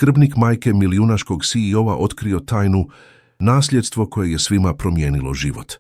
Skrbnik majke milijunaškog CEO-a otkrio tajnu, Nasljedstvo, koje svima promijenilo život.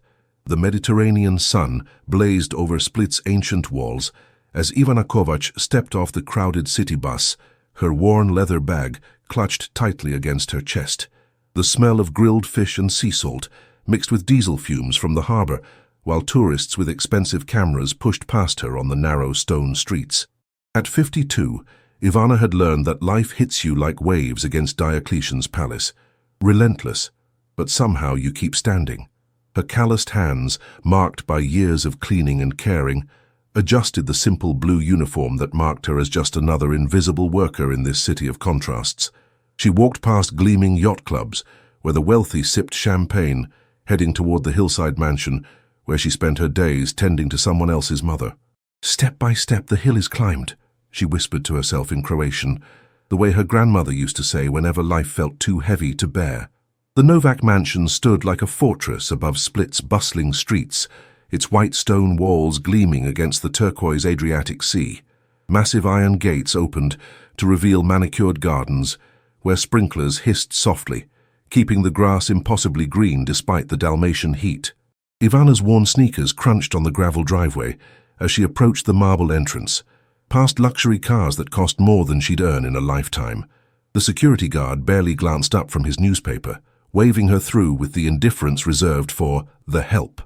The Mediterranean sun blazed over Split's ancient walls as Ivana Kovac stepped off the crowded city bus, her worn leather bag clutched tightly against her chest. The smell of grilled fish and sea salt mixed with diesel fumes from the harbor, while tourists with expensive cameras pushed past her on the narrow stone streets. At 52, Ivana had learned that life hits you like waves against Diocletian's palace, relentless, but somehow you keep standing. Her calloused hands, marked by years of cleaning and caring, adjusted the simple blue uniform that marked her as just another invisible worker in this city of contrasts. She walked past gleaming yacht clubs, where the wealthy sipped champagne, heading toward the hillside mansion, where she spent her days tending to someone else's mother. Step by step the hill is climbed, she whispered to herself in Croatian, the way her grandmother used to say whenever life felt too heavy to bear. The Novak mansion stood like a fortress above Split's bustling streets, its white stone walls gleaming against the turquoise Adriatic Sea. Massive iron gates opened to reveal manicured gardens, where sprinklers hissed softly, keeping the grass impossibly green despite the Dalmatian heat. Ivana's worn sneakers crunched on the gravel driveway as she approached the marble entrance, past luxury cars that cost more than she'd earn in a lifetime. The security guard barely glanced up from his newspaper, waving her through with the indifference reserved for the help.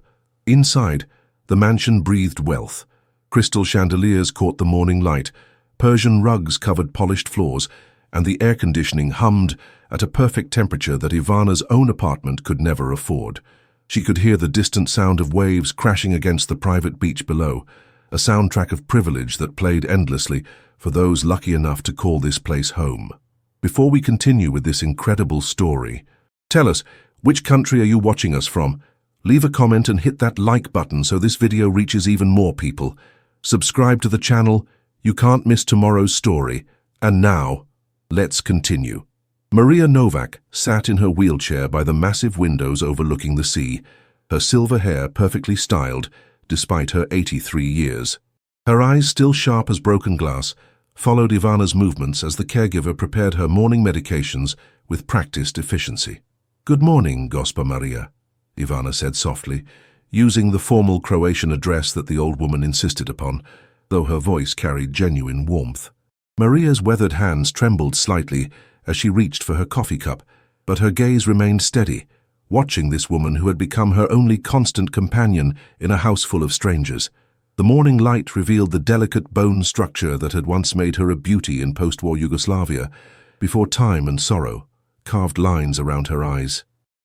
Inside, the mansion breathed wealth. Crystal chandeliers caught the morning light, Persian rugs covered polished floors, and the air conditioning hummed at a perfect temperature that Ivana's own apartment could never afford. She could hear the distant sound of waves crashing against the private beach below, a soundtrack of privilege that played endlessly for those lucky enough to call this place home. Before we continue with this incredible story, tell us, which country are you watching us from? Leave a comment and hit that like button so this video reaches even more people. Subscribe to the channel. You can't miss tomorrow's story. And now, let's continue. Maria Novak sat in her wheelchair by the massive windows overlooking the sea, her silver hair perfectly styled despite her 83 years. Her eyes, still sharp as broken glass, followed Ivana's movements as the caregiver prepared her morning medications with practiced efficiency. "Good morning, Gospa Maria," Ivana said softly, using the formal Croatian address that the old woman insisted upon, though her voice carried genuine warmth. Maria's weathered hands trembled slightly as she reached for her coffee cup, but her gaze remained steady, watching this woman who had become her only constant companion in a house full of strangers. The morning light revealed the delicate bone structure that had once made her a beauty in post-war Yugoslavia, before time and sorrow carved lines around her eyes.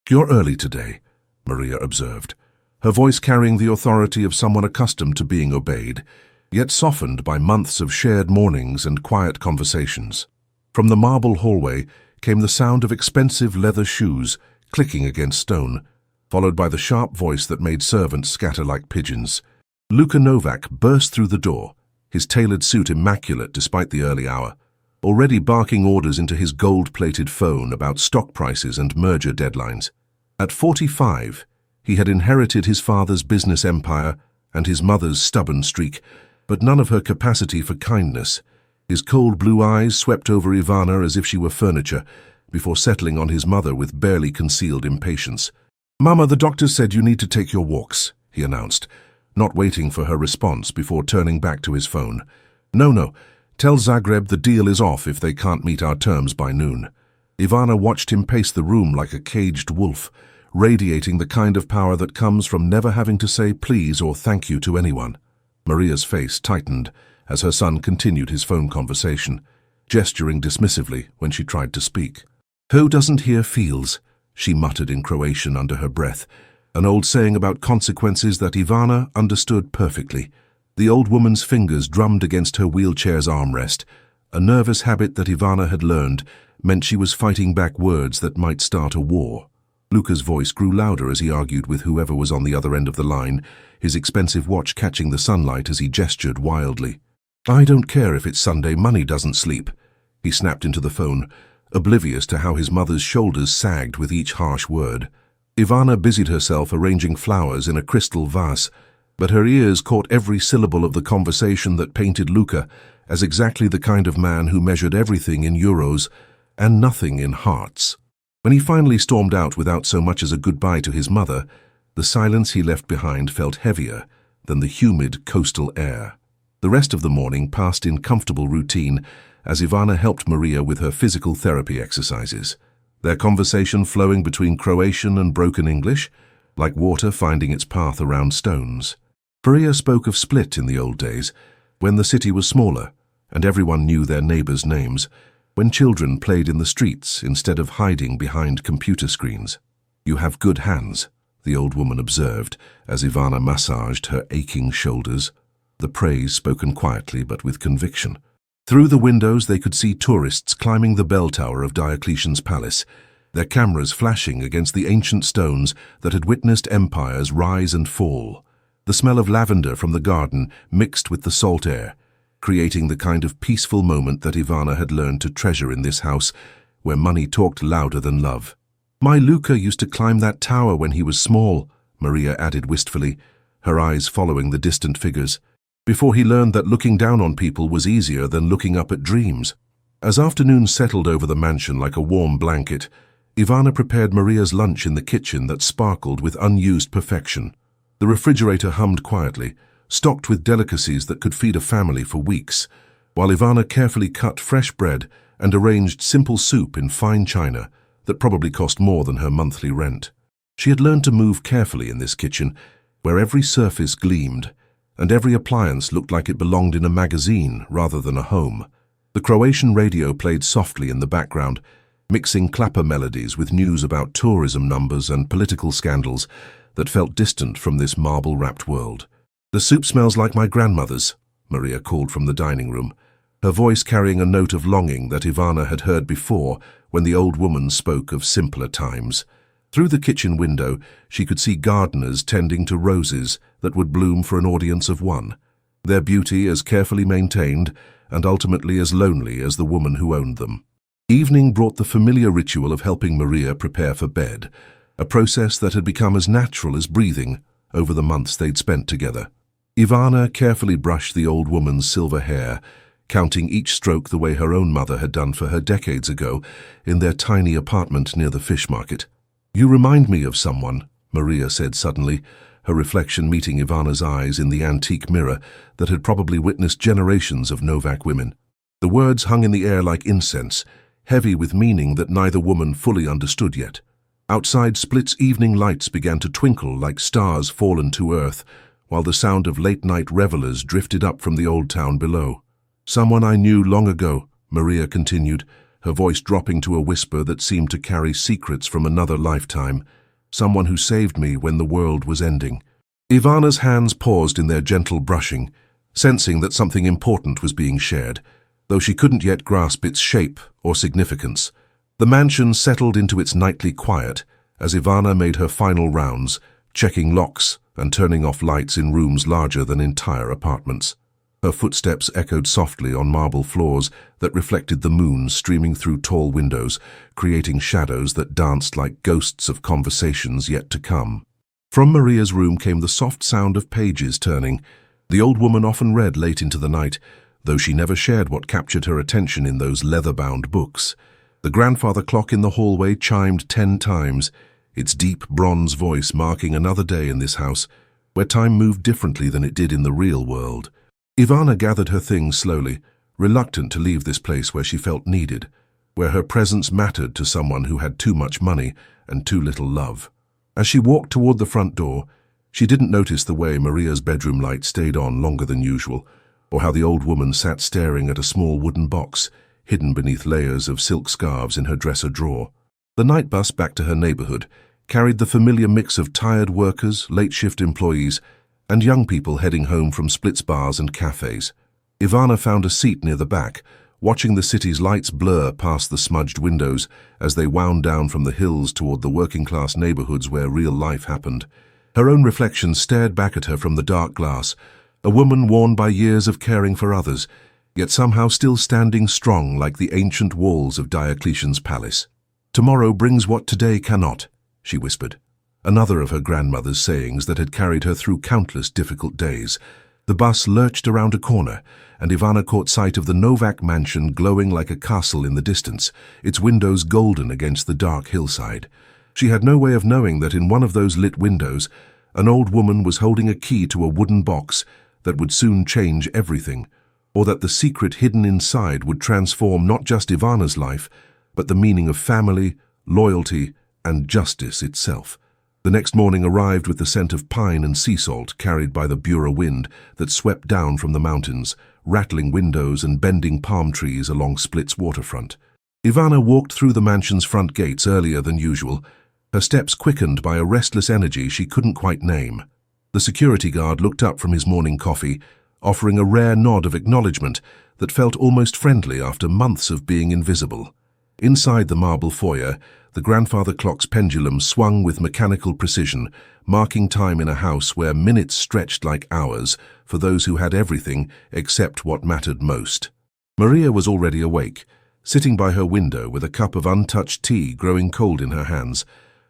"You're early today," Maria observed, her voice carrying the authority of someone accustomed to being obeyed, yet softened by months of shared mornings and quiet conversations. From the marble hallway came the sound of expensive leather shoes clicking against stone, followed by the sharp voice that made servants scatter like pigeons. Luka Novak burst through the door, his tailored suit immaculate despite the early hour, already barking orders into his gold-plated phone about stock prices and merger deadlines. At 45, he had inherited his father's business empire and his mother's stubborn streak, but none of her capacity for kindness. His cold blue eyes swept over Ivana as if she were furniture, before settling on his mother with barely concealed impatience. "Mama, the doctor said you need to take your walks," he announced, not waiting for her response before turning back to his phone. No, tell Zagreb the deal is off if they can't meet our terms by noon." Ivana watched him pace the room like a caged wolf, radiating the kind of power that comes from never having to say please or thank you to anyone. Maria's face tightened as her son continued his phone conversation, gesturing dismissively when she tried to speak. "Who doesn't hear feels," she muttered in Croatian under her breath, an old saying about consequences that Ivana understood perfectly. The old woman's fingers drummed against her wheelchair's armrest, a nervous habit that Ivana had learned meant she was fighting back words that might start a war. Luka's voice grew louder as he argued with whoever was on the other end of the line, his expensive watch catching the sunlight as he gestured wildly. "I don't care if it's Sunday, money doesn't sleep," he snapped into the phone, oblivious to how his mother's shoulders sagged with each harsh word. Ivana busied herself arranging flowers in a crystal vase, but her ears caught every syllable of the conversation that painted Luka as exactly the kind of man who measured everything in euros and nothing in hearts. When he finally stormed out without so much as a goodbye to his mother, the silence he left behind felt heavier than the humid coastal air. The rest of the morning passed in comfortable routine as Ivana helped Maria with her physical therapy exercises, their conversation flowing between Croatian and broken English, like water finding its path around stones. Maria spoke of Split in the old days, when the city was smaller and everyone knew their neighbors' names, when children played in the streets instead of hiding behind computer screens. "You have good hands," the old woman observed as Ivana massaged her aching shoulders, the praise spoken quietly but with conviction. Through the windows they could see tourists climbing the bell tower of Diocletian's palace, their cameras flashing against the ancient stones that had witnessed empires rise and fall. The smell of lavender from the garden mixed with the salt air, creating the kind of peaceful moment that Ivana had learned to treasure in this house, where money talked louder than love. "My Luca used to climb that tower when he was small," Maria added wistfully, her eyes following the distant figures, "before he learned that looking down on people was easier than looking up at dreams." As afternoon settled over the mansion like a warm blanket, Ivana prepared Maria's lunch in the kitchen that sparkled with unused perfection. The refrigerator hummed quietly, stocked with delicacies that could feed a family for weeks, while Ivana carefully cut fresh bread and arranged simple soup in fine china that probably cost more than her monthly rent. She had learned to move carefully in this kitchen, where every surface gleamed, and every appliance looked like it belonged in a magazine rather than a home. The Croatian radio played softly in the background, mixing clapper melodies with news about tourism numbers and political scandals that felt distant from this marble-wrapped world. "The soup smells like my grandmother's," Maria called from the dining room, her voice carrying a note of longing that Ivana had heard before when the old woman spoke of simpler times. Through the kitchen window, she could see gardeners tending to roses that would bloom for an audience of one, their beauty as carefully maintained and ultimately as lonely as the woman who owned them. Evening brought the familiar ritual of helping Maria prepare for bed, a process that had become as natural as breathing over the months they'd spent together. Ivana carefully brushed the old woman's silver hair, counting each stroke the way her own mother had done for her decades ago in their tiny apartment near the fish market. "You remind me of someone," Maria said suddenly, her reflection meeting Ivana's eyes in the antique mirror that had probably witnessed generations of Novak women. The words hung in the air like incense, heavy with meaning that neither woman fully understood yet. Outside, Split's evening lights began to twinkle like stars fallen to earth, while the sound of late-night revelers drifted up from the old town below. "Someone I knew long ago," Maria continued, her voice dropping to a whisper that seemed to carry secrets from another lifetime. "Someone who saved me when the world was ending." Ivana's hands paused in their gentle brushing, sensing that something important was being shared, though she couldn't yet grasp its shape or significance. The mansion settled into its nightly quiet as Ivana made her final rounds, checking locks and turning off lights in rooms larger than entire apartments. Her footsteps echoed softly on marble floors that reflected the moon streaming through tall windows, creating shadows that danced like ghosts of conversations yet to come. From Maria's room came the soft sound of pages turning. The old woman often read late into the night, though she never shared what captured her attention in those leather-bound books. The grandfather clock in the hallway chimed 10 times, its deep bronze voice marking another day in this house, where time moved differently than it did in the real world. Ivana gathered her things slowly, reluctant to leave this place where she felt needed, where her presence mattered to someone who had too much money and too little love. As she walked toward the front door, she didn't notice the way Maria's bedroom light stayed on longer than usual, or how the old woman sat staring at a small wooden box, hidden beneath layers of silk scarves in her dresser drawer. The night bus back to her neighborhood carried the familiar mix of tired workers, late-shift employees, and young people heading home from Split's bars and cafes. Ivana found a seat near the back, watching the city's lights blur past the smudged windows as they wound down from the hills toward the working-class neighborhoods where real life happened. Her own reflection stared back at her from the dark glass, a woman worn by years of caring for others, yet somehow still standing strong like the ancient walls of Diocletian's palace. "Tomorrow brings what today cannot," she whispered, another of her grandmother's sayings that had carried her through countless difficult days. The bus lurched around a corner, and Ivana caught sight of the Novak mansion glowing like a castle in the distance, its windows golden against the dark hillside. She had no way of knowing that in one of those lit windows, an old woman was holding a key to a wooden box that would soon change everything, or that the secret hidden inside would transform not just Ivana's life, but the meaning of family, loyalty, and justice itself. The next morning arrived with the scent of pine and sea salt carried by the Bura wind that swept down from the mountains, rattling windows and bending palm trees along Split's waterfront. Ivana walked through the mansion's front gates earlier than usual, her steps quickened by a restless energy she couldn't quite name. The security guard looked up from his morning coffee, offering a rare nod of acknowledgement that felt almost friendly after months of being invisible. Inside the marble foyer, the grandfather clock's pendulum swung with mechanical precision, marking time in a house where minutes stretched like hours for those who had everything except what mattered most. Maria was already awake, sitting by her window with a cup of untouched tea growing cold in her hands,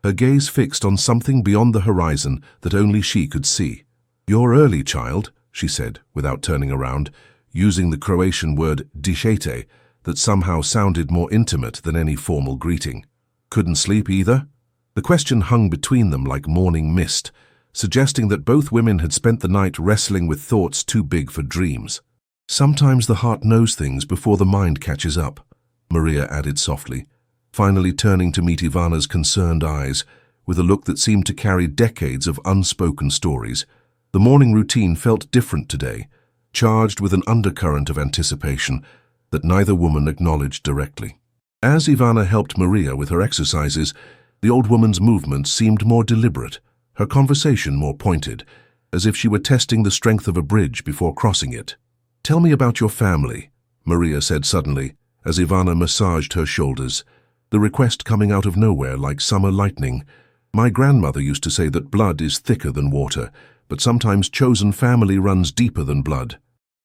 her gaze fixed on something beyond the horizon that only she could see. "You're early, child," she said, without turning around, using the Croatian word dišete that somehow sounded more intimate than any formal greeting. "Couldn't sleep either?" The question hung between them like morning mist, suggesting that both women had spent the night wrestling with thoughts too big for dreams. "Sometimes the heart knows things before the mind catches up," Maria added softly, finally turning to meet Ivana's concerned eyes with a look that seemed to carry decades of unspoken stories. The morning routine felt different today, charged with an undercurrent of anticipation that neither woman acknowledged directly. As Ivana helped Maria with her exercises, the old woman's movements seemed more deliberate, her conversation more pointed, as if she were testing the strength of a bridge before crossing it. "Tell me about your family," Maria said suddenly, as Ivana massaged her shoulders, the request coming out of nowhere like summer lightning. "My grandmother used to say that blood is thicker than water, but sometimes chosen family runs deeper than blood."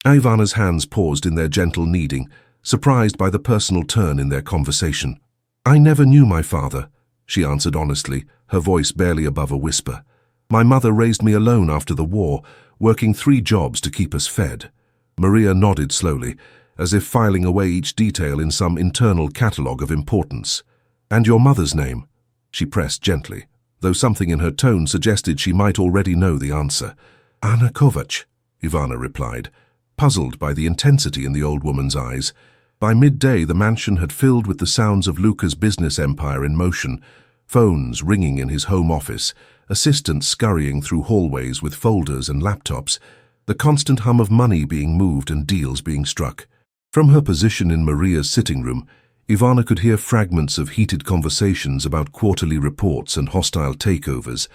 Ivana's hands paused in their gentle kneading, surprised by the personal turn in their conversation. "I never knew my father," she answered honestly, her voice barely above a whisper. "My mother raised me alone after the war, working 3 jobs to keep us fed." Maria nodded slowly, as if filing away each detail in some internal catalogue of importance. "And your mother's name?" she pressed gently, though something in her tone suggested she might already know the answer. "Anna Kovac," Ivana replied, puzzled by the intensity in the old woman's eyes. By midday, the mansion had filled with the sounds of Luca's business empire in motion, phones ringing in his home office, assistants scurrying through hallways with folders and laptops, the constant hum of money being moved and deals being struck. From her position in Maria's sitting room, Ivana could hear fragments of heated conversations about quarterly reports and hostile takeovers,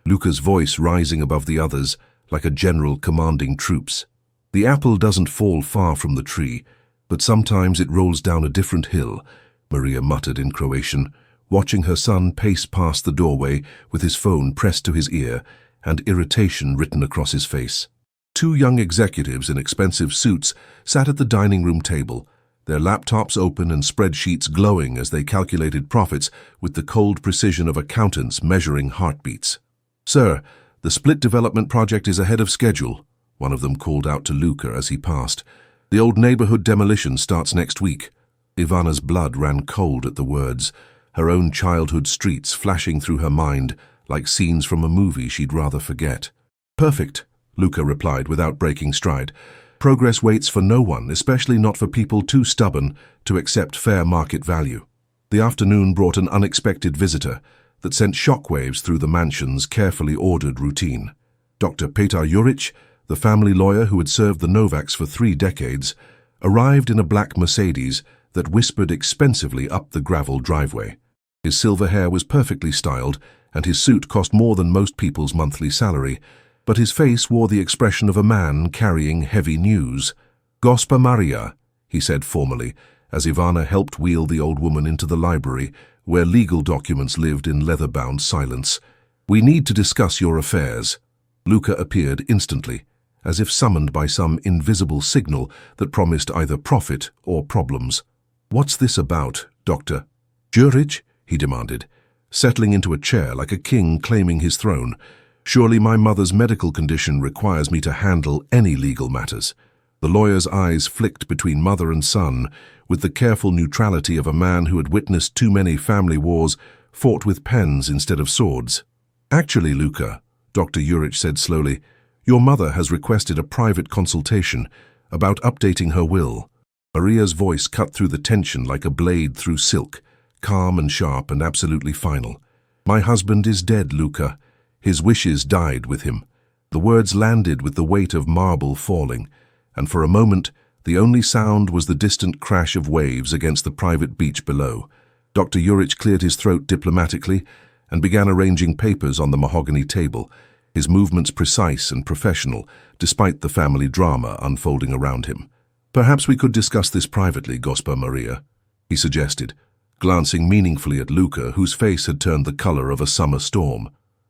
Luca's voice rising above the others like a general commanding troops. "The apple doesn't fall far from the tree, but sometimes it rolls down a different hill," Maria muttered in Croatian, watching her son pace past the doorway with his phone pressed to his ear and irritation written across his face. 2 young executives in expensive suits sat at the dining room table, their laptops open and spreadsheets glowing as they calculated profits with the cold precision of accountants measuring heartbeats. "Sir, the Split development project is ahead of schedule," one of them called out to Luca as he passed. "The old neighborhood demolition starts next week." Ivana's blood ran cold at the words, her own childhood streets flashing through her mind like scenes from a movie she'd rather forget. "Perfect," Luca replied without breaking stride. "Progress waits for no one, especially not for people too stubborn to accept fair market value." The afternoon brought an unexpected visitor that sent shockwaves through the mansion's carefully ordered routine. Dr. Petar Juric, the family lawyer who had served the Novaks for 3 decades, arrived in a black Mercedes that whispered expensively up the gravel driveway. His silver hair was perfectly styled, and his suit cost more than most people's monthly salary, but his face wore the expression of a man carrying heavy news. "Gospa Maria," he said formally, as Ivana helped wheel the old woman into the library, where legal documents lived in leather-bound silence. "We need to discuss your affairs." Luca appeared instantly, as if summoned by some invisible signal that promised either profit or problems. "What's this about, Doctor?" "Juric," he demanded, settling into a chair like a king claiming his throne. Surely my mother's medical condition requires me to handle any legal matters. The lawyer's eyes flicked between mother and son, with the careful neutrality of a man who had witnessed too many family wars fought with pens instead of swords. Actually, Luca, Dr. Juric said slowly, your mother has requested a private consultation about updating her will. Maria's voice cut through the tension like a blade through silk, calm and sharp and absolutely final. My husband is dead, Luca. His wishes died with him. The words landed with the weight of marble falling, and for a moment the only sound was the distant crash of waves against the private beach below. Dr. Juric cleared his throat diplomatically and began arranging papers on the mahogany table, his movements precise and professional, despite the family drama unfolding around him. Perhaps we could discuss this privately, Gospa Maria, he suggested, glancing meaningfully at Luca, whose face had turned the color of a summer storm.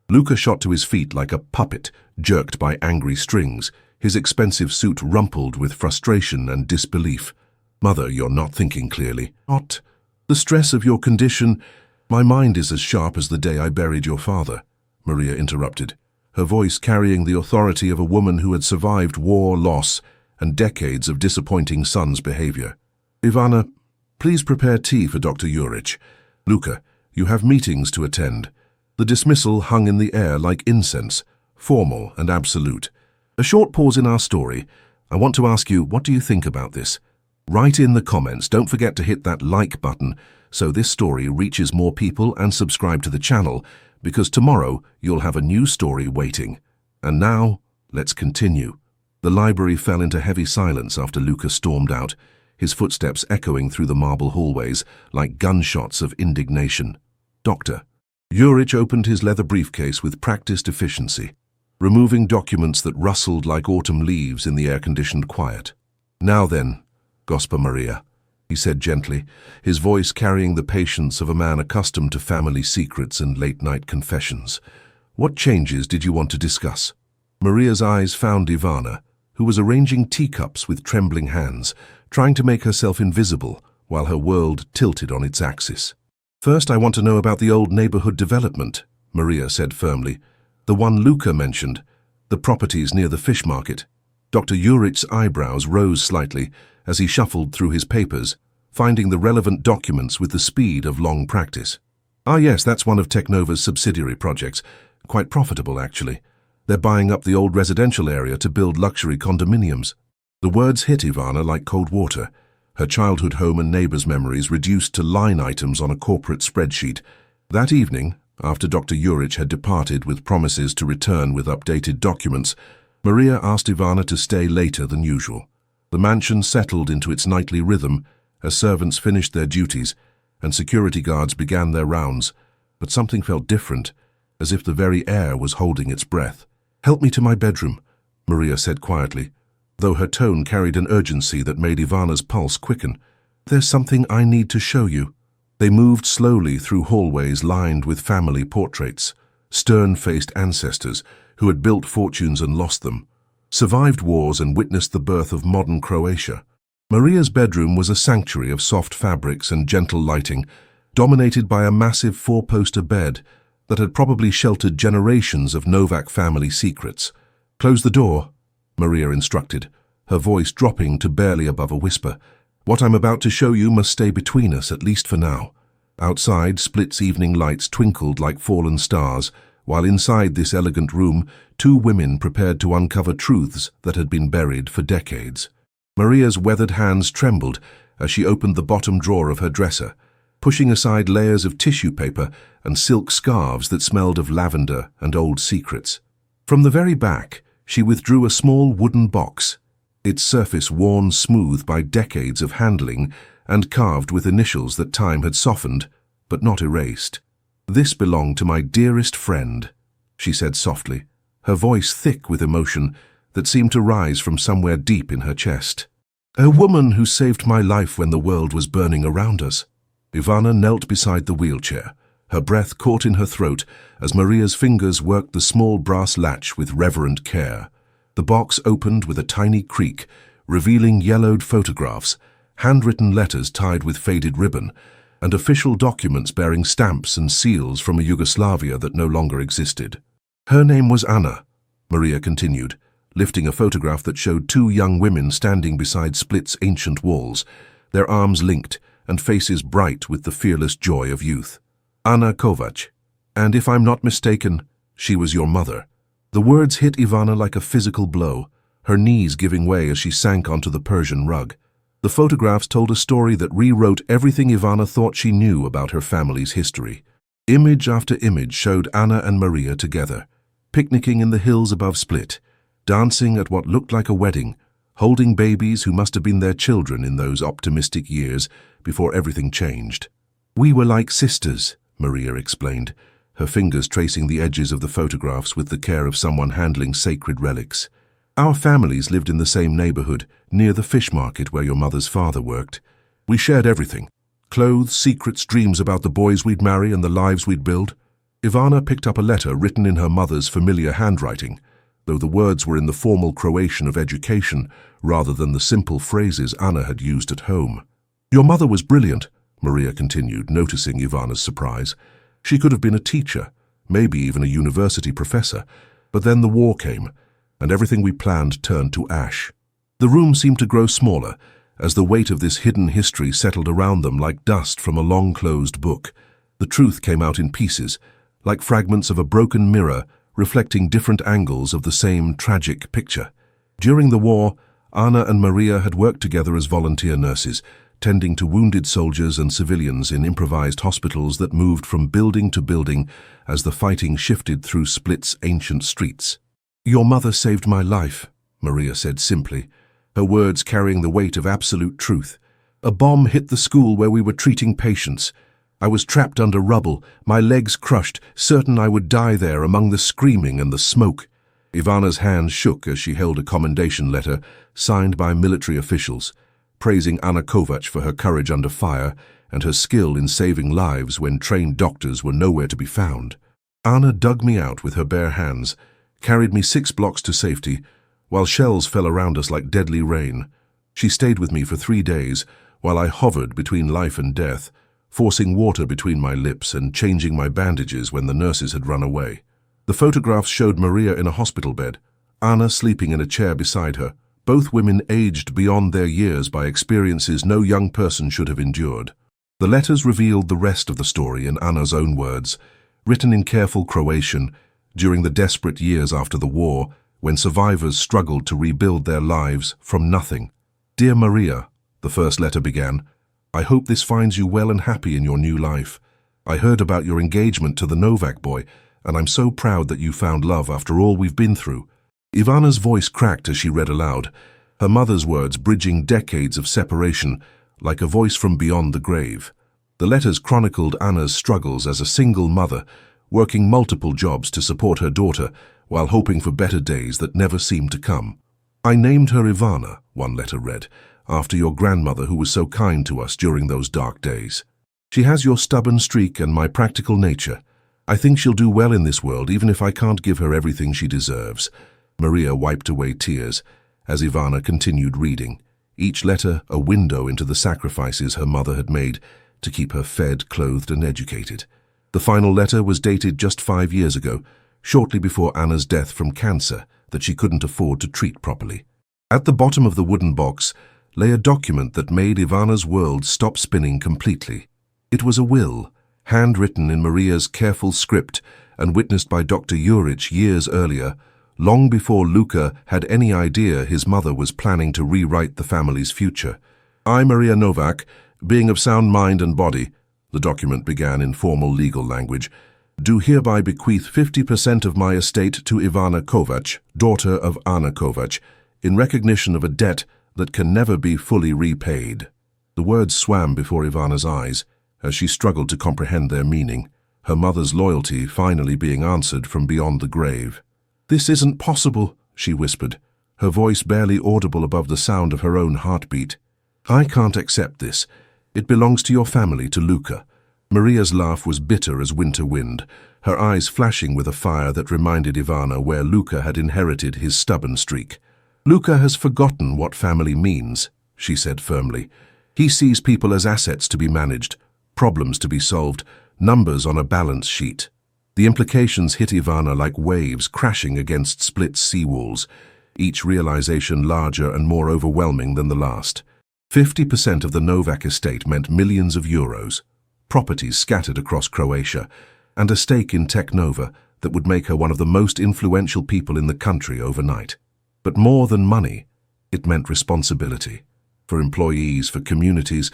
Luca shot to his feet like a puppet, jerked by angry strings, his expensive suit rumpled with frustration and disbelief. Mother, you're not thinking clearly. Not. The stress of your condition. My mind is as sharp as the day I buried your father, Maria interrupted, her voice carrying the authority of a woman who had survived war, loss, and decades of disappointing son's behavior. Ivana, please prepare tea for Dr. Juric. Luca, you have meetings to attend. The dismissal hung in the air like incense, formal and absolute. A short pause in our story. I want to ask you, what do you think about this? Write in the comments. Don't forget to hit that like button so this story reaches more people, and subscribe to the channel, because tomorrow you'll have a new story waiting. And now, let's continue. The library fell into heavy silence after Luca stormed out, his footsteps echoing through the marble hallways like gunshots of indignation. Dr. Juric opened his leather briefcase with practiced efficiency, removing documents that rustled like autumn leaves in the air-conditioned quiet. Now then, Gospa Maria, he said gently, his voice carrying the patience of a man accustomed to family secrets and late-night confessions. What changes did you want to discuss? Maria's eyes found Ivana, who was arranging teacups with trembling hands, trying to make herself invisible while her world tilted on its axis. First, I want to know about the old neighborhood development, Maria said firmly. The one Luca mentioned, the properties near the fish market. Dr. Juric's eyebrows rose slightly as he shuffled through his papers, finding the relevant documents with the speed of long practice. Ah yes, that's one of Technova's subsidiary projects. Quite profitable, actually. They're buying up the old residential area to build luxury condominiums. The words hit Ivana like cold water, her childhood home and neighbors' memories reduced to line items on a corporate spreadsheet. That evening, after Dr. Juric had departed with promises to return with updated documents, Maria asked Ivana to stay later than usual. The mansion settled into its nightly rhythm as servants finished their duties and security guards began their rounds, but something felt different, as if the very air was holding its breath. "Help me to my bedroom," Maria said quietly, though her tone carried an urgency that made Ivana's pulse quicken. "There's something I need to show you." They moved slowly through hallways lined with family portraits, stern-faced ancestors who had built fortunes and lost them, survived wars and witnessed the birth of modern Croatia. Maria's bedroom was a sanctuary of soft fabrics and gentle lighting, dominated by a massive four-poster bed that had probably sheltered generations of Novak family secrets. "Close the door," Maria instructed, her voice dropping to barely above a whisper. "What I'm about to show you must stay between us, at least for now." Outside, Split's evening lights twinkled like fallen stars, while inside this elegant room, two women prepared to uncover truths that had been buried for decades. Maria's weathered hands trembled as she opened the bottom drawer of her dresser, pushing aside layers of tissue paper and silk scarves that smelled of lavender and old secrets. From the very back, she withdrew a small wooden box, its surface worn smooth by decades of handling and carved with initials that time had softened, but not erased. "This belonged to my dearest friend," she said softly, her voice thick with emotion that seemed to rise from somewhere deep in her chest. "A woman who saved my life when the world was burning around us." Ivana knelt beside the wheelchair, her breath caught in her throat as Maria's fingers worked the small brass latch with reverent care. The box opened with a tiny creak, revealing yellowed photographs, handwritten letters tied with faded ribbon, and official documents bearing stamps and seals from a Yugoslavia that no longer existed. Her name was Anna, Maria continued, lifting a photograph that showed two young women standing beside Split's ancient walls, their arms linked and faces bright with the fearless joy of youth. Anna Kovac, and if I'm not mistaken, she was your mother. The words hit Ivana like a physical blow, her knees giving way as she sank onto the Persian rug. The photographs told a story that rewrote everything Ivana thought she knew about her family's history. Image after image showed Anna and Maria together, picnicking in the hills above Split, dancing at what looked like a wedding, holding babies who must have been their children in those optimistic years before everything changed. We were like sisters, Maria explained, her fingers tracing the edges of the photographs with the care of someone handling sacred relics. Our families lived in the same neighborhood, near the fish market where your mother's father worked. We shared everything: clothes, secrets, dreams about the boys we'd marry and the lives we'd build. Ivana picked up a letter written in her mother's familiar handwriting, though the words were in the formal Croatian of education rather than the simple phrases Anna had used at home. Your mother was brilliant, Maria continued, noticing Ivana's surprise. She could have been a teacher, maybe even a university professor, but then the war came, and everything we planned turned to ash. The room seemed to grow smaller, as the weight of this hidden history settled around them like dust from a long-closed book. The truth came out in pieces, like fragments of a broken mirror reflecting different angles of the same tragic picture. During the war, Anna and Maria had worked together as volunteer nurses, tending to wounded soldiers and civilians in improvised hospitals that moved from building to building as the fighting shifted through Split's ancient streets. Your mother saved my life, Maria said simply, her words carrying the weight of absolute truth. A bomb hit the school where we were treating patients. I was trapped under rubble, my legs crushed, certain I would die there among the screaming and the smoke. Ivana's hands shook as she held a commendation letter signed by military officials, praising Anna Kovac for her courage under fire and her skill in saving lives when trained doctors were nowhere to be found. Anna dug me out with her bare hands, carried me 6 blocks to safety, while shells fell around us like deadly rain. She stayed with me for 3 days, while I hovered between life and death, forcing water between my lips and changing my bandages when the nurses had run away. The photographs showed Maria in a hospital bed, Anna sleeping in a chair beside her, both women aged beyond their years by experiences no young person should have endured. The letters revealed the rest of the story in Anna's own words, written in careful Croatian during the desperate years after the war, when survivors struggled to rebuild their lives from nothing. Dear Maria, the first letter began, I hope this finds you well and happy in your new life. I heard about your engagement to the Novak boy, and I'm so proud that you found love after all we've been through. Ivana's voice cracked as she read aloud, her mother's words bridging decades of separation like a voice from beyond the grave. The letters chronicled Anna's struggles as a single mother, working multiple jobs to support her daughter while hoping for better days that never seemed to come. I named her Ivana, one letter read, after your grandmother who was so kind to us during those dark days. She has your stubborn streak and my practical nature. I think she'll do well in this world even if I can't give her everything she deserves. Maria wiped away tears as Ivana continued reading, each letter a window into the sacrifices her mother had made to keep her fed, clothed and educated. The final letter was dated just 5 years ago, shortly before Anna's death from cancer that she couldn't afford to treat properly. At the bottom of the wooden box lay a document that made Ivana's world stop spinning completely. It was a will, handwritten in Maria's careful script and witnessed by Dr. Juric years earlier, long before Luka had any idea his mother was planning to rewrite the family's future. I, Maria Novak, being of sound mind and body, the document began in formal legal language, do hereby bequeath 50% of my estate to Ivana Kovac, daughter of Anna Kovac, in recognition of a debt that can never be fully repaid. The words swam before Ivana's eyes as she struggled to comprehend their meaning, her mother's loyalty finally being answered from beyond the grave. This isn't possible, she whispered, her voice barely audible above the sound of her own heartbeat. I can't accept this. It belongs to your family, to Luka. Maria's laugh was bitter as winter wind, her eyes flashing with a fire that reminded Ivana where Luka had inherited his stubborn streak. Luka has forgotten what family means, she said firmly. He sees people as assets to be managed, problems to be solved, numbers on a balance sheet. The implications hit Ivana like waves crashing against Split's seawalls, each realization larger and more overwhelming than the last. 50% of the Novak estate meant millions of euros, properties scattered across Croatia, and a stake in Teknova that would make her one of the most influential people in the country overnight. But more than money, it meant responsibility. For employees, for communities,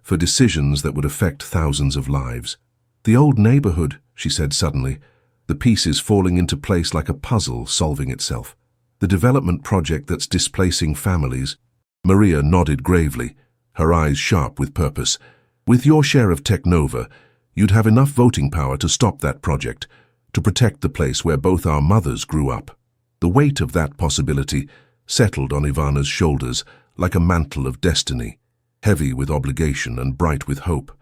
for decisions that would affect thousands of lives. "The old neighborhood," she said suddenly, the pieces falling into place like a puzzle solving itself. "The development project that's displacing families." Maria nodded gravely, her eyes sharp with purpose. "With your share of Teknova, you'd have enough voting power to stop that project, to protect the place where both our mothers grew up." The weight of that possibility settled on Ivana's shoulders like a mantle of destiny, heavy with obligation and bright with hope.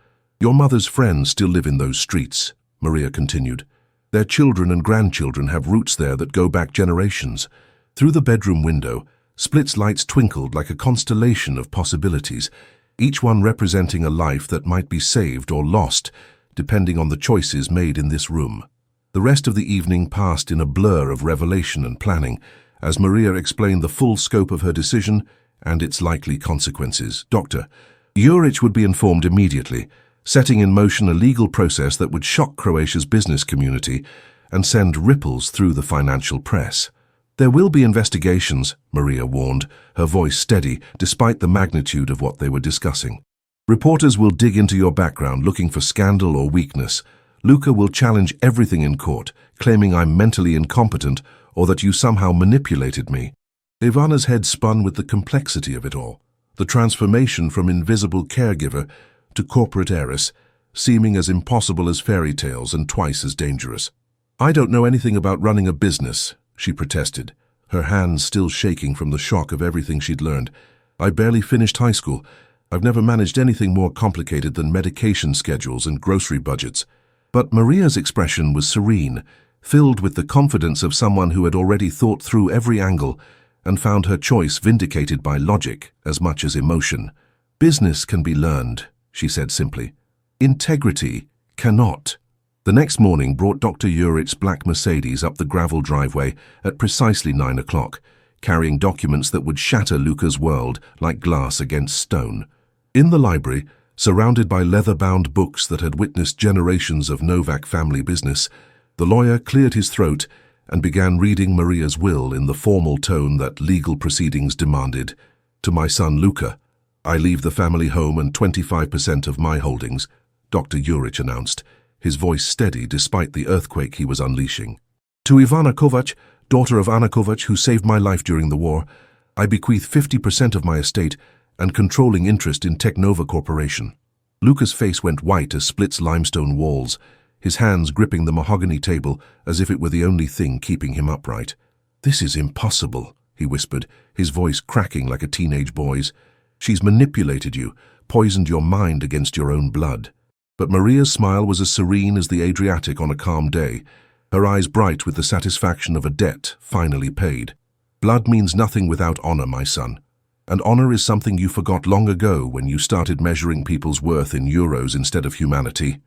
"Your mother's friends still live in those streets," Maria continued. "Their children and grandchildren have roots there that go back generations." Through the bedroom window, Split's lights twinkled like a constellation of possibilities, each one representing a life that might be saved or lost, depending on the choices made in this room. The rest of the evening passed in a blur of revelation and planning, as Maria explained the full scope of her decision and its likely consequences. Dr. Juric would be informed immediately, setting in motion a legal process that would shock Croatia's business community and send ripples through the financial press. "There will be investigations," Maria warned, her voice steady despite the magnitude of what they were discussing. "Reporters will dig into your background looking for scandal or weakness. Luca will challenge everything in court, claiming I'm mentally incompetent or that you somehow manipulated me." Ivana's head spun with the complexity of it all, the transformation from invisible caregiver to corporate heiress, seeming as impossible as fairy tales and twice as dangerous. "I don't know anything about running a business," she protested, her hands still shaking from the shock of everything she'd learned. "I barely finished high school. I've never managed anything more complicated than medication schedules and grocery budgets." But Maria's expression was serene, filled with the confidence of someone who had already thought through every angle and found her choice vindicated by logic as much as emotion. "Business can be learned," she said simply. "Integrity cannot." The next morning brought Dr. Juric's black Mercedes up the gravel driveway at precisely 9 o'clock, carrying documents that would shatter Luca's world like glass against stone. In the library, surrounded by leather-bound books that had witnessed generations of Novak family business, the lawyer cleared his throat and began reading Maria's will in the formal tone that legal proceedings demanded. "To my son Luca, I leave the family home and 25% of my holdings," Dr. Juric announced, his voice steady despite the earthquake he was unleashing. "To Ivana Kovac, daughter of Anna Kovac, who saved my life during the war, I bequeath 50% of my estate and controlling interest in Teknova Corporation." Luca's face went white as Split's limestone walls, his hands gripping the mahogany table as if it were the only thing keeping him upright. "This is impossible," he whispered, his voice cracking like a teenage boy's. "She's manipulated you, poisoned your mind against your own blood." But Maria's smile was as serene as the Adriatic on a calm day, her eyes bright with the satisfaction of a debt finally paid. "Blood means nothing without honor, my son. And honor is something you forgot long ago when you started measuring people's worth in euros instead of humanity."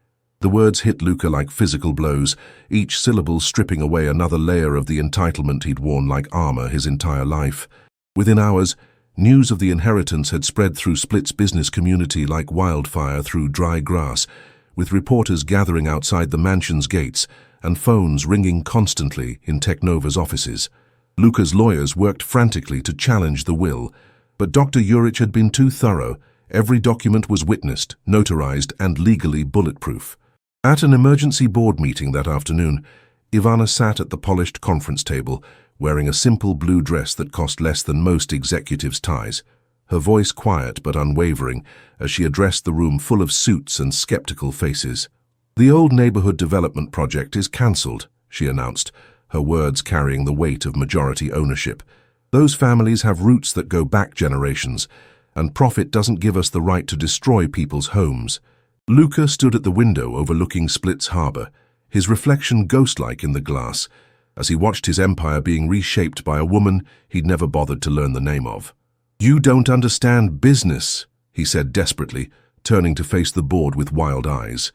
The words hit Luca like physical blows, each syllable stripping away another layer of the entitlement he'd worn like armor his entire life. Within hours, news of the inheritance had spread through Split's business community like wildfire through dry grass, with reporters gathering outside the mansion's gates and phones ringing constantly in Teknova's offices. Luca's lawyers worked frantically to challenge the will, but Dr. Juric had been too thorough. Every document was witnessed, notarized, and legally bulletproof. At an emergency board meeting that afternoon, Ivana sat at the polished conference table, wearing a simple blue dress that cost less than most executives' ties, her voice quiet but unwavering as she addressed the room full of suits and skeptical faces. "The old neighborhood development project is cancelled," she announced, her words carrying the weight of majority ownership. "Those families have roots that go back generations, and profit doesn't give us the right to destroy people's homes." Luca stood at the window overlooking Split's harbor, his reflection ghost-like in the glass, as he watched his empire being reshaped by a woman he'd never bothered to learn the name of. "You don't understand business," he said desperately, turning to face the board with wild eyes.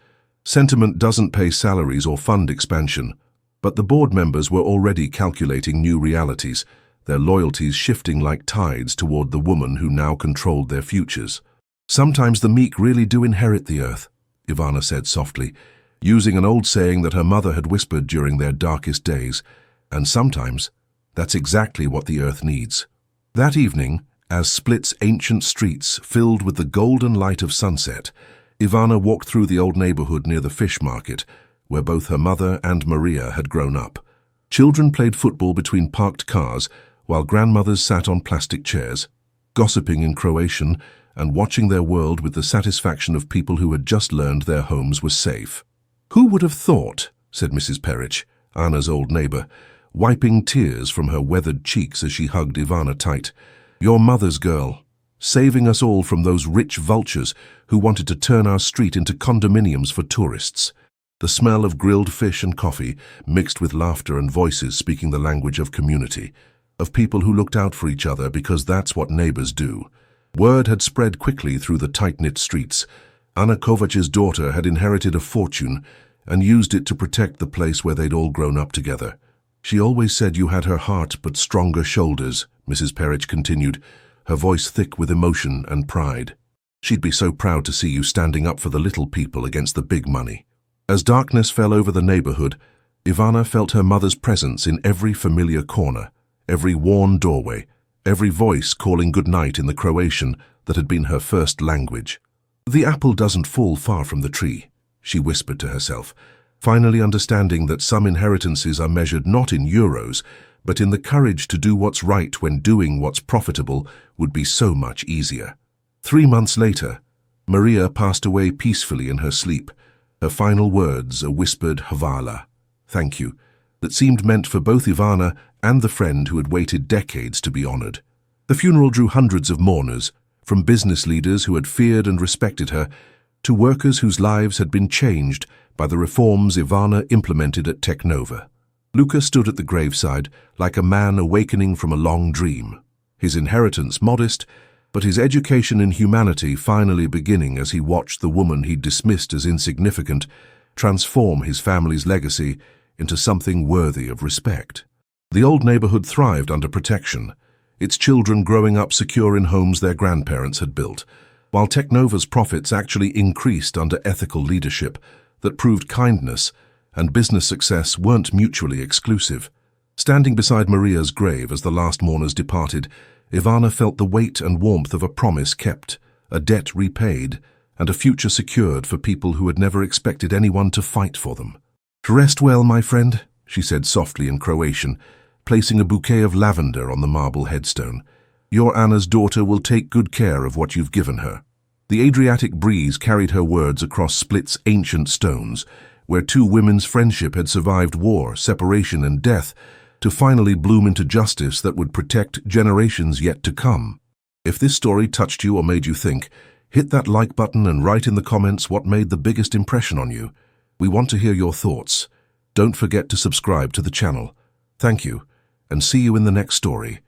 Sentiment doesn't pay salaries or fund expansion, but the board members were already calculating new realities, their loyalties shifting like tides toward the woman who now controlled their futures. "Sometimes the meek really do inherit the earth," Ivana said softly, using an old saying that her mother had whispered during their darkest days, and sometimes that's exactly what the earth needs. That evening, as Split's ancient streets filled with the golden light of sunset, Ivana walked through the old neighborhood near the fish market, where both her mother and Maria had grown up. Children played football between parked cars, while grandmothers sat on plastic chairs, gossiping in Croatian and watching their world with the satisfaction of people who had just learned their homes were safe. "Who would have thought," said Mrs. Peric, Anna's old neighbor, wiping tears from her weathered cheeks as she hugged Ivana tight. "Your mother's girl, saving us all from those rich vultures who wanted to turn our street into condominiums for tourists." The smell of grilled fish and coffee mixed with laughter and voices speaking the language of community, of people who looked out for each other because that's what neighbors do. Word had spread quickly through the tight-knit streets. Anna Kovac's daughter had inherited a fortune and used it to protect the place where they'd all grown up together. "She always said you had her heart but stronger shoulders," Mrs. Peric continued, her voice thick with emotion and pride. "She'd be so proud to see you standing up for the little people against the big money." As darkness fell over the neighborhood, Ivana felt her mother's presence in every familiar corner, every worn doorway, every voice calling goodnight in the Croatian that had been her first language. "The apple doesn't fall far from the tree," she whispered to herself, finally understanding that some inheritances are measured not in euros, but in the courage to do what's right when doing what's profitable would be so much easier. 3 months later, Maria passed away peacefully in her sleep, her final words a whispered hvala, "thank you," that seemed meant for both Ivana and the friend who had waited decades to be honored. The funeral drew hundreds of mourners, from business leaders who had feared and respected her, to workers whose lives had been changed by the reforms Ivana implemented at Teknova. Luka stood at the graveside like a man awakening from a long dream, his inheritance modest, but his education in humanity finally beginning as he watched the woman he'd dismissed as insignificant transform his family's legacy into something worthy of respect. The old neighborhood thrived under protection, its children growing up secure in homes their grandparents had built, while Teknova's profits actually increased under ethical leadership that proved kindness and business success weren't mutually exclusive. Standing beside Maria's grave as the last mourners departed, Ivana felt the weight and warmth of a promise kept, a debt repaid, and a future secured for people who had never expected anyone to fight for them. "Rest well, my friend," she said softly in Croatian, placing a bouquet of lavender on the marble headstone. "Your Anna's daughter will take good care of what you've given her." The Adriatic breeze carried her words across Split's ancient stones, where 2 women's friendship had survived war, separation, and death, to finally bloom into justice that would protect generations yet to come. If this story touched you or made you think, hit that like button and write in the comments what made the biggest impression on you. We want to hear your thoughts. Don't forget to subscribe to the channel. Thank you, and see you in the next story.